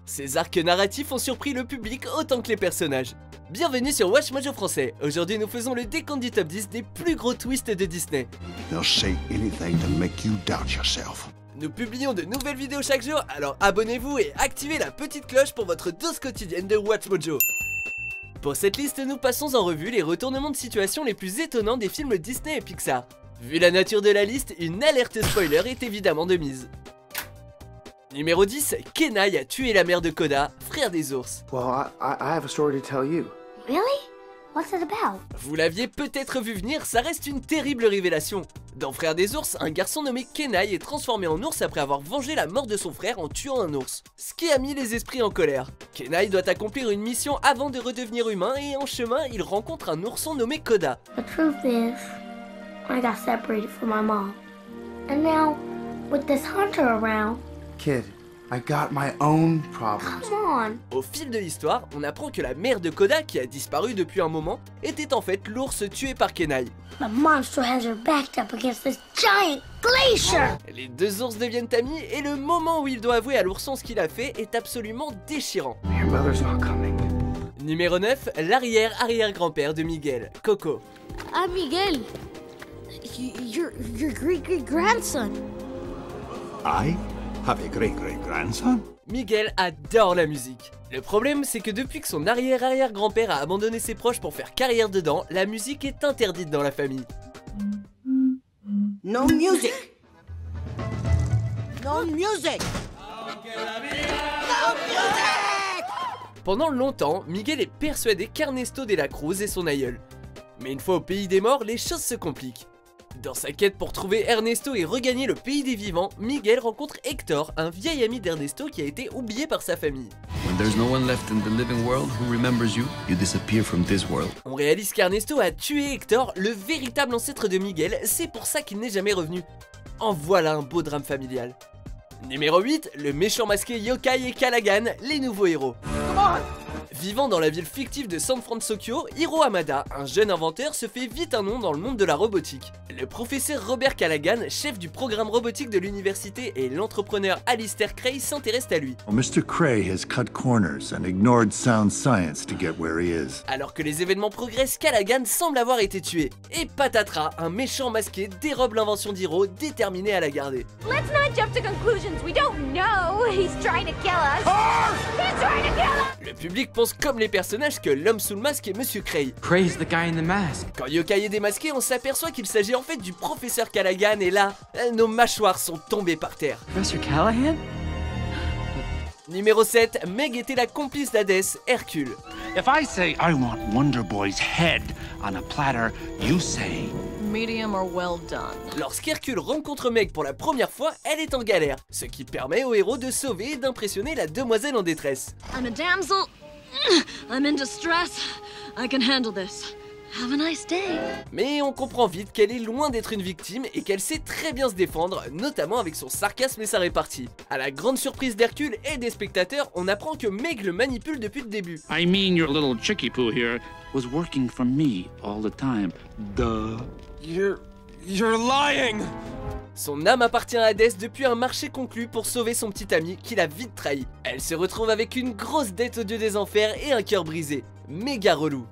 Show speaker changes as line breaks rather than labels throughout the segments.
Ces arcs narratifs ont surpris le public autant que les personnages. Bienvenue sur WatchMojo français. Aujourd'hui nous faisons le décompte du top 10 des plus gros twists de Disney.
They'll say anything to make you doubt yourself.
Nous publions de nouvelles vidéos chaque jour, alors abonnez-vous et activez la petite cloche pour votre dose quotidienne de WatchMojo. Pour cette liste, nous passons en revue les retournements de situation les plus étonnants des films Disney et Pixar. Vu la nature de la liste, une alerte spoiler est évidemment de mise. Numéro 10, Kenai a tué la mère de Koda, frère des ours.
Well, I have a story to tell you.
Really? What's it about?
Vous l'aviez peut-être vu venir, ça reste une terrible révélation. Dans Frères des ours, un garçon nommé Kenai est transformé en ours après avoir vengé la mort de son frère en tuant un ours. Ce qui a mis les esprits en colère. Kenai doit accomplir une mission avant de redevenir humain et en chemin, il rencontre un ourson nommé Koda.
The truth is, I got separated from my mom. And now, with this hunter around...
Kid, I got my own problems.
Come on!
Au fil de l'histoire, on apprend que la mère de Koda, qui a disparu depuis un moment, était en fait l'ours tué par Kenai.
The monster has her backed up against this giant glacier!
Les deux ours deviennent amis et le moment où il doit avouer à l'ourson ce qu'il a fait est absolument déchirant.
Your mother's not coming.
Numéro 9, l'arrière-arrière-grand-père de Miguel, Coco.
Miguel, your great-great-grandson.
I have a great-great-grandson?
Miguel adore la musique. Le problème, c'est que depuis que son arrière-arrière-grand-père a abandonné ses proches pour faire carrière dedans, la musique est interdite dans la famille.
No music. No music.
Pendant longtemps, Miguel est persuadé qu'Ernesto de la Cruz est son aïeul. Mais une fois au pays des morts, les choses se compliquent. Dans sa quête pour trouver Ernesto et regagner le pays des vivants, Miguel rencontre Hector, un vieil ami d'Ernesto qui a été oublié par sa famille.
When there's no one left in the living world who remembers you, you disappear from this world.
On réalise qu'Ernesto a tué Hector, le véritable ancêtre de Miguel, c'est pour ça qu'il n'est jamais revenu. En voilà un beau drame familial. Numéro 8, le méchant masqué Yokai et Callaghan, les nouveaux héros. Vivant dans la ville fictive de San Francisco, Hiro Hamada, un jeune inventeur, se fait vite un nom dans le monde de la robotique. Le professeur Robert Callaghan, chef du programme robotique de l'université, et l'entrepreneur Alistair Cray s'intéressent à lui.
Well, Mr. Cray has cut corners and ignored sound science to get where he is.
Alors que les événements progressent, Callaghan semble avoir été tué. Et patatras, un méchant masqué dérobe l'invention d'Hiro, déterminé à la garder.
Let's not jump to conclusions. We don't know. He's trying to kill us. He's trying to kill us.
Le public pense comme les personnages que l'homme sous le masque est Monsieur Cray.
Cray's the guy in the mask.
Quand Yokai est démasqué, on s'aperçoit qu'il s'agit en fait du professeur Callaghan et là, nos mâchoires sont tombées par terre.
Professor Callahan?
Numéro 7, Meg était la complice d'Hadès, Hercule.
If I say I want Wonder Boy's head on a platter, you say...
Medium or well done.
Lorsqu'Hercule rencontre Meg pour la première fois, elle est en galère, ce qui permet au héros de sauver et d'impressionner la demoiselle en détresse.
I'm a damsel. I'm in distress. I can handle this. Have a nice day.
Mais on comprend vite qu'elle est loin d'être une victime et qu'elle sait très bien se défendre, notamment avec son sarcasme et sa répartie. À la grande surprise d'Hercule et des spectateurs, on apprend que Meg le manipule depuis le début.
I mean, your little chickie poo here was working for me all the time. Duh.
You're lying!
Son âme appartient à Hadès depuis un marché conclu pour sauver son petit ami qui l'a vite trahi. Elle se retrouve avec une grosse dette au dieu des enfers et un cœur brisé. Méga relou.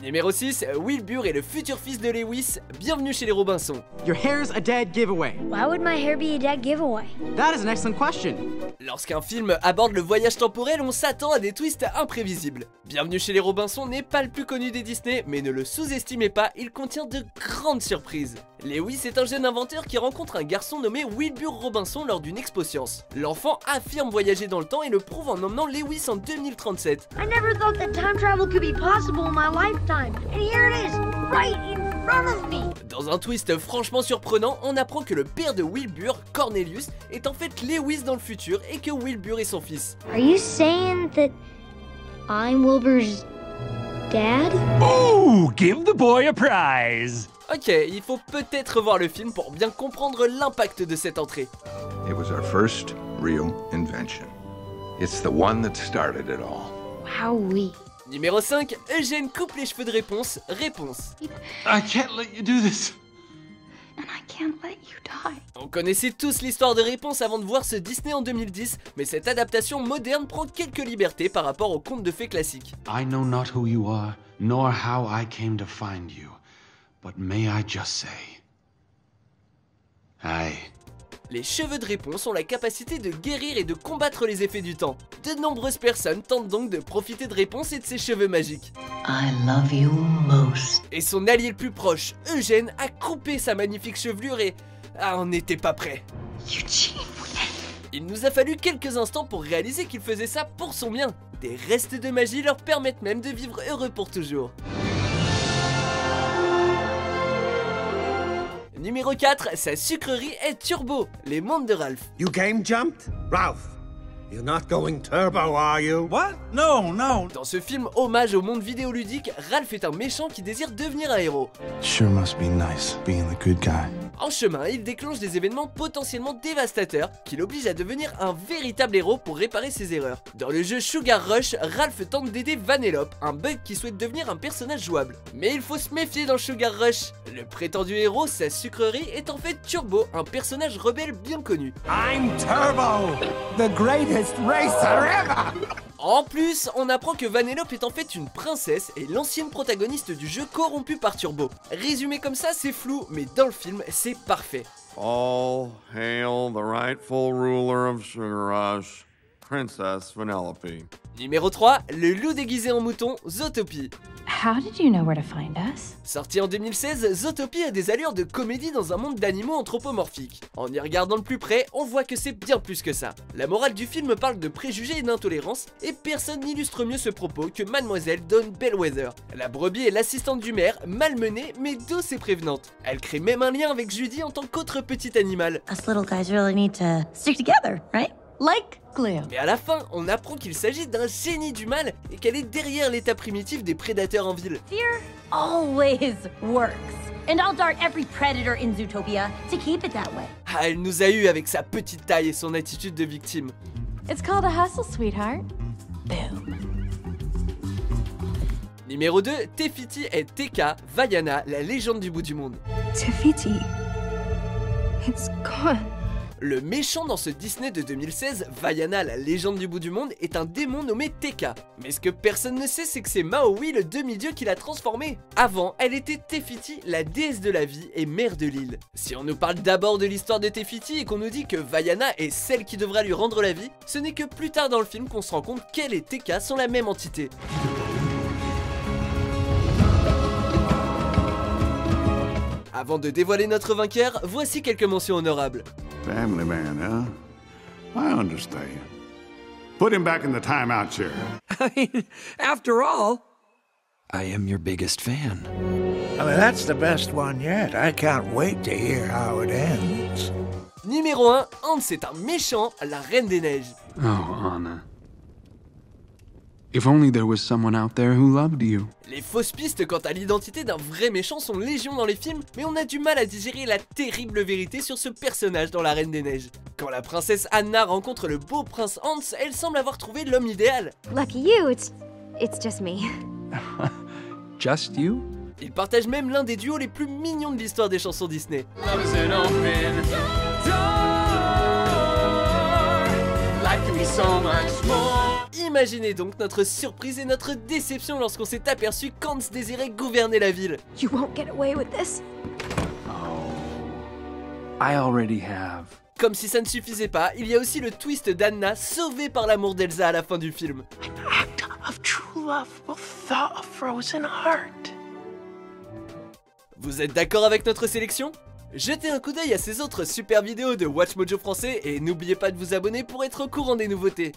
Numéro 6, Wilbur est le futur fils de Lewis, bienvenue chez les Robinson.
Your hair's a dead giveaway.
Why would my hair be a dead giveaway?
That is an excellent question.
Lorsqu'un film aborde le voyage temporel, on s'attend à des twists imprévisibles. Bienvenue chez les Robinson n'est pas le plus connu des Disney, mais ne le sous-estimez pas, il contient de grandes surprises. Lewis est un jeune inventeur qui rencontre un garçon nommé Wilbur Robinson lors d'une expo science. L'enfant affirme voyager dans le temps et le prouve en emmenant Lewis en 2037.
I never thought that time travel could be possible in my lifetime. And here it is, right in front of me.
Dans un twist franchement surprenant, on apprend que le père de Wilbur, Cornelius, est en fait Lewis dans le futur et que Wilbur est son fils.
Are you saying that I'm Wilbur's dad?
Ooh, give the boy a prize.
Ok, il faut peut-être voir le film pour bien comprendre l'impact de cette entrée.
It was our first real invention. It's the one that started it all.
Wowee.
Numéro 5, Eugène coupe les cheveux de Réponse, Réponse.
I can't let you do this.
And I can't
can't let you die.
On connaissait tous l'histoire de Réponse avant de voir ce Disney en 2010, mais cette adaptation moderne prend quelques libertés par rapport au conte de fées classique.
I know not who you are, nor how I came to find you, but may I just say, aye.
Les cheveux de Réponse ont la capacité de guérir et de combattre les effets du temps. De nombreuses personnes tentent donc de profiter de Réponse et de ses cheveux magiques.
I love you most.
Et son allié le plus proche, Eugène, a coupé sa magnifique chevelure et... Ah, on n'était pas prêt. Il nous a fallu quelques instants pour réaliser qu'il faisait ça pour son bien. Des restes de magie leur permettent même de vivre heureux pour toujours. Numéro 4, sa sucrerie est turbo, les mondes de Ralph.
You game jumped? Ralph, you're not going turbo, are you?
What? No, no.
Dans ce film hommage au monde vidéoludique, Ralph est un méchant qui désire devenir un héros.
Sure must be nice being the good guy.
En chemin, il déclenche des événements potentiellement dévastateurs qui l'obligent à devenir un véritable héros pour réparer ses erreurs. Dans le jeu Sugar Rush, Ralph tente d'aider Vanellope, un bug qui souhaite devenir un personnage jouable. Mais il faut se méfier dans Sugar Rush. Le prétendu héros, sa sucrerie, est en fait Turbo, un personnage rebelle bien connu.
I'm Turbo, the greatest racer ever!
En plus, on apprend que Vanellope est en fait une princesse et l'ancienne protagoniste du jeu corrompue par Turbo. Résumé comme ça, c'est flou, mais dans le film, c'est parfait.
All hail the rightful ruler of Sugar Rush, Princess Vanellope.
Numéro 3, le loup déguisé en mouton, Zootopie.
How did you know where to find us?
Sorti en 2016, Zootopie a des allures de comédie dans un monde d'animaux anthropomorphiques. En y regardant de plus près, on voit que c'est bien plus que ça. La morale du film parle de préjugés et d'intolérance, et personne n'illustre mieux ce propos que Mademoiselle Dawn Bellwether. La brebis est l'assistante du maire, malmenée mais douce et prévenante. Elle crée même un lien avec Judy en tant qu'autre petit animal.
Us little guys really need to stick together, right? Like glue.
Mais à la fin, on apprend qu'il s'agit d'un génie du mal et qu'elle est derrière l'état primitif des prédateurs en ville.
Fear always works. And I'll dart every predator in Zootopia to keep it that way.
Ah, elle nous a eu avec sa petite taille et son attitude de victime.
It's called a hustle, sweetheart. Boom.
Numéro 2, Tefiti et Tekka, Vaiana, la légende du bout du monde.
Tefiti. It's gone.
Le méchant dans ce Disney de 2016, Vaiana, la légende du bout du monde, est un démon nommé Tekka. Mais ce que personne ne sait, c'est que c'est Maui, le demi-dieu, qui l'a transformée. Avant, elle était Tefiti, la déesse de la vie et mère de l'île. Si on nous parle d'abord de l'histoire de Tefiti et qu'on nous dit que Vaiana est celle qui devra lui rendre la vie, ce n'est que plus tard dans le film qu'on se rend compte qu'elle et Tekka sont la même entité. Avant de dévoiler notre vainqueur, voici quelques mentions honorables.
Family man, huh? I understand. Put him back in the timeout chair.
I mean, after all,
I am your biggest fan.
I mean, that's the best one yet. I can't wait to hear how it ends.
Numéro 1, Hans est un méchant, la Reine des Neiges.
Oh, Anna. If only there was someone out there who loved you.
Les fausses pistes quant à l'identité d'un vrai méchant sont légion dans les films, mais on a du mal à digérer la terrible vérité sur ce personnage dans La Reine des Neiges. Quand la princesse Anna rencontre le beau prince Hans, elle semble avoir trouvé l'homme idéal.
Lucky you, it's just me.
Just you?
Ils partagent même l'un des duos les plus mignons de l'histoire des chansons Disney. Imaginez donc notre surprise et notre déception lorsqu'on s'est aperçu qu'Hans désirait gouverner la ville.
You won't get away with this.
I already have.
Comme si ça ne suffisait pas, il y a aussi le twist d'Anna sauvée par l'amour d'Elsa à la fin du film.
An act of true love will thaw a frozen heart.
Vous êtes d'accord avec notre sélection ? Jetez un coup d'œil à ces autres super vidéos de WatchMojo français et n'oubliez pas de vous abonner pour être au courant des nouveautés.